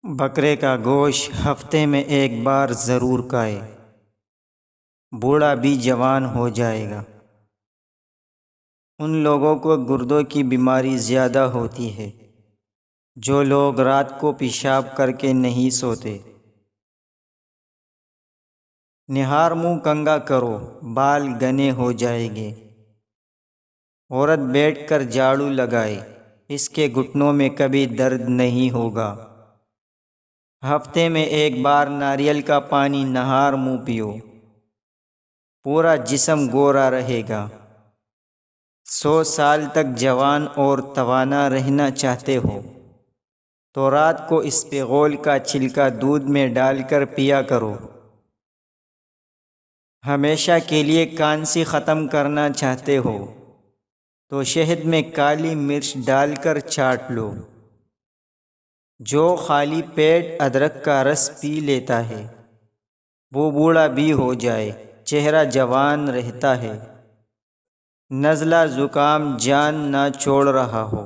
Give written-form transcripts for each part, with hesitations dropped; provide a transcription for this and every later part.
بکرے کا گوشت ہفتے میں ایک بار ضرور کھائے، بوڑھا بھی جوان ہو جائے گا۔ ان لوگوں کو گردوں کی بیماری زیادہ ہوتی ہے جو لوگ رات کو پیشاب کر کے نہیں سوتے۔ نہار منہ کنگا کرو، بال گھنے ہو جائیں گے۔ عورت بیٹھ کر جھاڑو لگائے، اس کے گھٹنوں میں کبھی درد نہیں ہوگا۔ ہفتے میں ایک بار ناریل کا پانی نہار منہ پیو، پورا جسم گورا رہے گا۔ 100 سال تک جوان اور توانا رہنا چاہتے ہو تو رات کو اسپغول کا چھلکا دودھ میں ڈال کر پیا کرو۔ ہمیشہ کے لیے کانسی ختم کرنا چاہتے ہو تو شہد میں کالی مرچ ڈال کر چاٹ لو۔ جو خالی پیٹ ادرک کا رس پی لیتا ہے وہ بوڑھا بھی ہو جائے چہرہ جوان رہتا ہے۔ نزلہ زکام جان نہ چھوڑ رہا ہو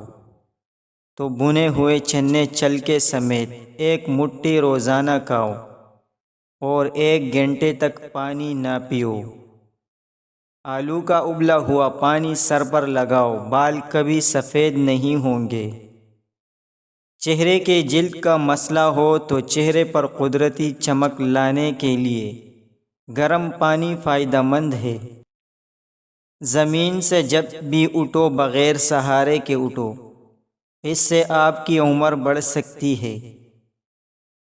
تو بھنے ہوئے چنے چلکے سمیت ایک مٹھی روزانہ کھاؤ اور 1 گھنٹے تک پانی نہ پیو۔ آلو کا ابلا ہوا پانی سر پر لگاؤ، بال کبھی سفید نہیں ہوں گے۔ چہرے کے جلد کا مسئلہ ہو تو چہرے پر قدرتی چمک لانے کے لیے گرم پانی فائدہ مند ہے۔ زمین سے جب بھی اٹھو بغیر سہارے کے اٹھو، اس سے آپ کی عمر بڑھ سکتی ہے۔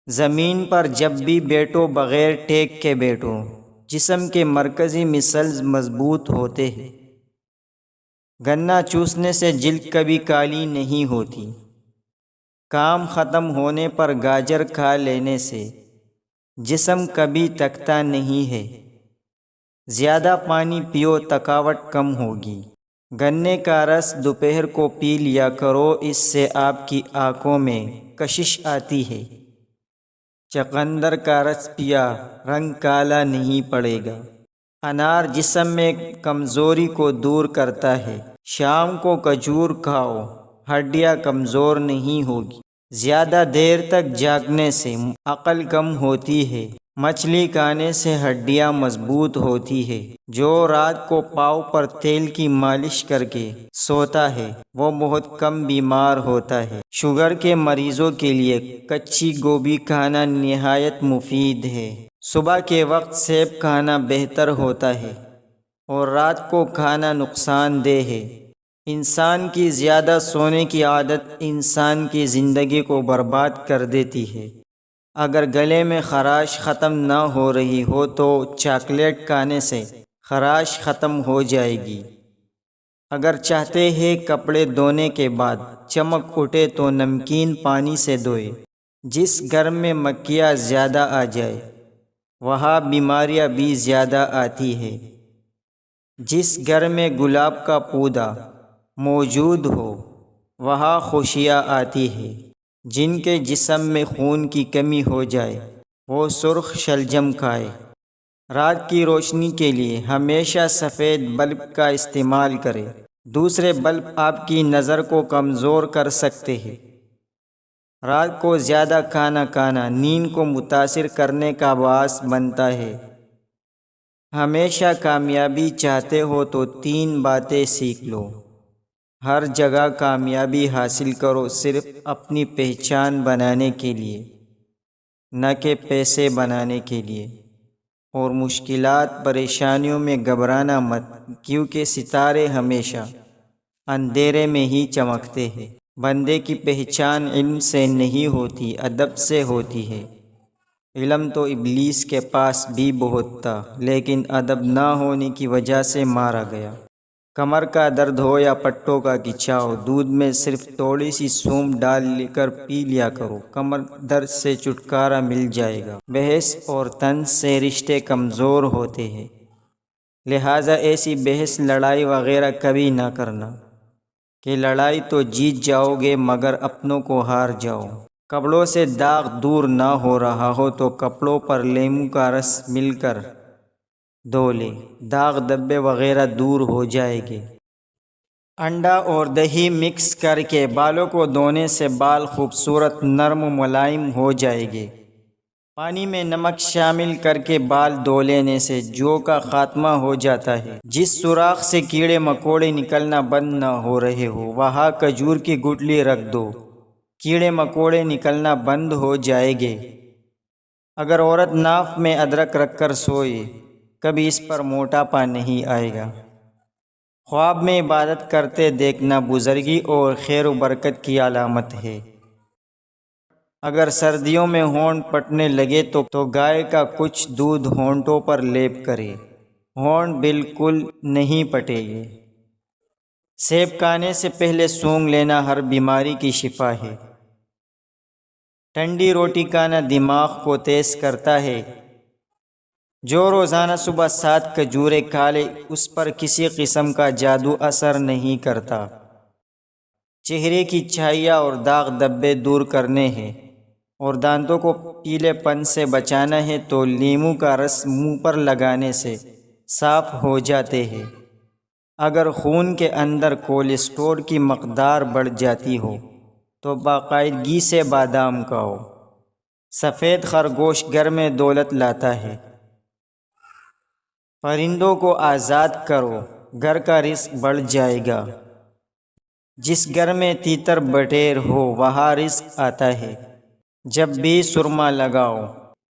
زمین پر جب بھی بیٹھو بغیر ٹیک کے بیٹھو، جسم کے مرکزی مسلز مضبوط ہوتے ہیں۔ گنا چوسنے سے جلد کبھی کالی نہیں ہوتی۔ کام ختم ہونے پر گاجر کھا لینے سے جسم کبھی تھکتا نہیں ہے۔ زیادہ پانی پیو، تھکاوٹ کم ہوگی۔ گنے کا رس دوپہر کو پی لیا کرو، اس سے آپ کی آنکھوں میں کشش آتی ہے۔ چقندر کا رس پیا، رنگ کالا نہیں پڑے گا۔ انار جسم میں کمزوری کو دور کرتا ہے۔ شام کو کھجور کھاؤ، ہڈیاں کمزور نہیں ہوگی۔ زیادہ دیر تک جاگنے سے عقل کم ہوتی ہے۔ مچھلی کھانے سے ہڈیاں مضبوط ہوتی ہے۔ جو رات کو پاؤں پر تیل کی مالش کر کے سوتا ہے وہ بہت کم بیمار ہوتا ہے۔ شوگر کے مریضوں کے لیے کچی گوبھی کھانا نہایت مفید ہے۔ صبح کے وقت سیب کھانا بہتر ہوتا ہے اور رات کو کھانا نقصان دہ ہے۔ انسان کی زیادہ سونے کی عادت انسان کی زندگی کو برباد کر دیتی ہے۔ اگر گلے میں خراش ختم نہ ہو رہی ہو تو چاکلیٹ کھانے سے خراش ختم ہو جائے گی۔ اگر چاہتے ہیں کپڑے دھونے کے بعد چمک اٹھے تو نمکین پانی سے دھوئے۔ جس گھر میں مکھیاں زیادہ آ جائے وہاں بیماریاں بھی زیادہ آتی ہیں۔ جس گھر میں گلاب کا پودا موجود ہو وہاں خوشیاں آتی ہیں۔ جن کے جسم میں خون کی کمی ہو جائے وہ سرخ شلجم کھائے۔ رات کی روشنی کے لیے ہمیشہ سفید بلب کا استعمال کریں۔ دوسرے بلب آپ کی نظر کو کمزور کر سکتے ہیں۔ رات کو زیادہ کھانا کھانا نیند کو متاثر کرنے کا باعث بنتا ہے۔ ہمیشہ کامیابی چاہتے ہو تو 3 باتیں سیکھ لو۔ ہر جگہ کامیابی حاصل کرو، صرف اپنی پہچان بنانے کے لیے، نہ کہ پیسے بنانے کے لیے۔ اور مشکلات پریشانیوں میں گھبرانا مت، کیونکہ ستارے ہمیشہ اندھیرے میں ہی چمکتے ہیں۔ بندے کی پہچان علم سے نہیں ہوتی، ادب سے ہوتی ہے۔ علم تو ابلیس کے پاس بھی بہت تھا لیکن ادب نہ ہونے کی وجہ سے مارا گیا۔ کمر کا درد ہو یا پٹوں کا کھچاؤ، دودھ میں صرف تھوڑی سی سونف ڈال کر پی لیا کرو، کمر درد سے چھٹکارا مل جائے گا۔ بحث اور طنز سے رشتے کمزور ہوتے ہیں، لہٰذا ایسی بحث لڑائی وغیرہ کبھی نہ کرنا کہ لڑائی تو جیت جاؤ گے مگر اپنوں کو ہار جاؤ۔ کپڑوں سے داغ دور نہ ہو رہا ہو تو کپڑوں پر لیموں کا رس مل کر دھو لے، داغ دھبے وغیرہ دور ہو جائیں گے۔ انڈا اور دہی مکس کر کے بالوں کو دھونے سے بال خوبصورت نرم و ملائم ہو جائیں گے۔ پانی میں نمک شامل کر کے بال دھو لینے سے جو کا خاتمہ ہو جاتا ہے۔ جس سوراخ سے کیڑے مکوڑے نکلنا بند نہ ہو رہے ہو وہاں کھجور کی گٹلی رکھ دو، کیڑے مکوڑے نکلنا بند ہو جائیں گے۔ اگر عورت ناف میں ادرک رکھ کر سوئے کبھی اس پر موٹاپا نہیں آئے گا۔ خواب میں عبادت کرتے دیکھنا بزرگی اور خیر و برکت کی علامت ہے۔ اگر سردیوں میں ہونٹ پھٹنے لگے تو گائے کا کچھ دودھ ہونٹوں پر لیپ کرے، ہونٹ بالکل نہیں پھٹے گے۔ سیب کھانے سے پہلے سونگھ لینا ہر بیماری کی شفا ہے۔ ٹھنڈی روٹی کھانا دماغ کو تیز کرتا ہے۔ جو روزانہ صبح 7 کھجوریں کھا لے اس پر کسی قسم کا جادو اثر نہیں کرتا۔ چہرے کی چھائیاں اور داغ دھبے دور کرنے ہیں اور دانتوں کو پیلے پن سے بچانا ہے تو لیموں کا رس منہ پر لگانے سے صاف ہو جاتے ہیں۔ اگر خون کے اندر کولیسٹرول کی مقدار بڑھ جاتی ہو تو باقاعدگی سے بادام کھاؤ۔ سفید خرگوش گھر میں دولت لاتا ہے۔ پرندوں کو آزاد کرو، گھر کا رزق بڑھ جائے گا۔ جس گھر میں تیتر بٹیر ہو وہاں رزق آتا ہے۔ جب بھی سرما لگاؤ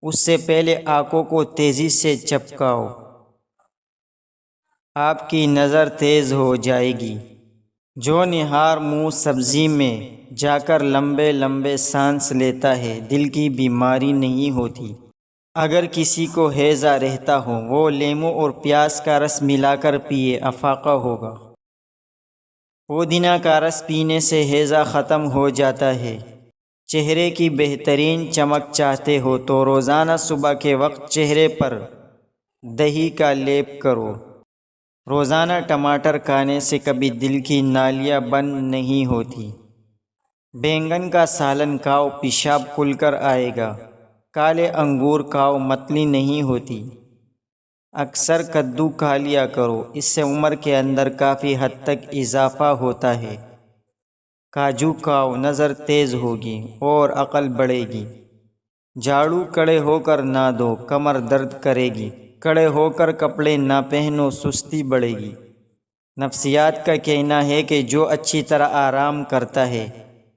اس سے پہلے آنکھوں کو تیزی سے چپکاؤ، آپ کی نظر تیز ہو جائے گی۔ جو نہار منہ سبزی میں جا کر لمبے لمبے سانس لیتا ہے دل کی بیماری نہیں ہوتی۔ اگر کسی کو ہیضہ رہتا ہو وہ لیموں اور پیاز کا رس ملا کر پیے، افاقہ ہوگا۔ پودینہ کا رس پینے سے ہیضہ ختم ہو جاتا ہے۔ چہرے کی بہترین چمک چاہتے ہو تو روزانہ صبح کے وقت چہرے پر دہی کا لیپ کرو۔ روزانہ ٹماٹر کھانے سے کبھی دل کی نالیاں بند نہیں ہوتی۔ بینگن کا سالن کھاؤ، پیشاب کھل کر آئے گا۔ کالے انگور کھاؤ، متلی نہیں ہوتی۔ اکثر کدو کھا لیا کرو، اس سے عمر کے اندر کافی حد تک اضافہ ہوتا ہے۔ کاجو کھاؤ، نظر تیز ہوگی اور عقل بڑھے گی۔ جھاڑو کھڑے ہو کر نہ دو، کمر درد کرے گی۔ کھڑے ہو کر کپڑے نہ پہنو، سستی بڑھے گی۔ نفسیات کا کہنا ہے کہ جو اچھی طرح آرام کرتا ہے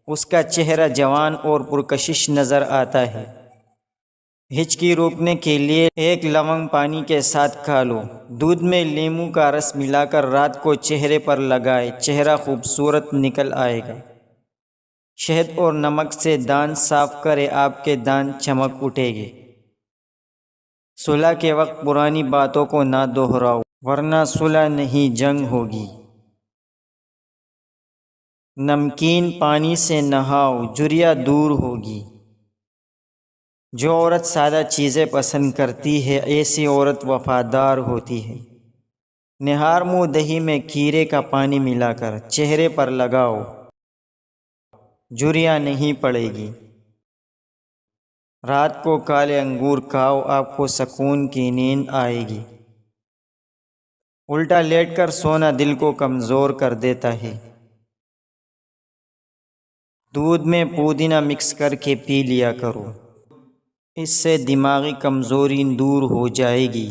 اس کا چہرہ جوان اور پرکشش نظر آتا ہے۔ ہچکی روکنے کے لیے 1 لونگ پانی کے ساتھ کھا لو۔ دودھ میں لیموں کا رس ملا کر رات کو چہرے پر لگائے، چہرہ خوبصورت نکل آئے گا۔ شہد اور نمک سے دانت صاف کرے، آپ کے دانت چمک اٹھیں گے۔ صلح کے وقت پرانی باتوں کو نہ دہراؤ ورنہ صلح نہیں جنگ ہوگی۔ نمکین پانی سے نہاؤ، جھریاں دور ہوگی۔ جو عورت سادہ چیزیں پسند کرتی ہے ایسی عورت وفادار ہوتی ہے۔ نہار منہ دہی میں کھیرے کا پانی ملا کر چہرے پر لگاؤ، جھریاں نہیں پڑے گی۔ رات کو کالے انگور کھاؤ، آپ کو سکون کی نیند آئے گی۔ الٹا لیٹ کر سونا دل کو کمزور کر دیتا ہے۔ دودھ میں پودینہ مکس کر کے پی لیا کرو، اس سے دماغی کمزوری دور ہو جائے گی۔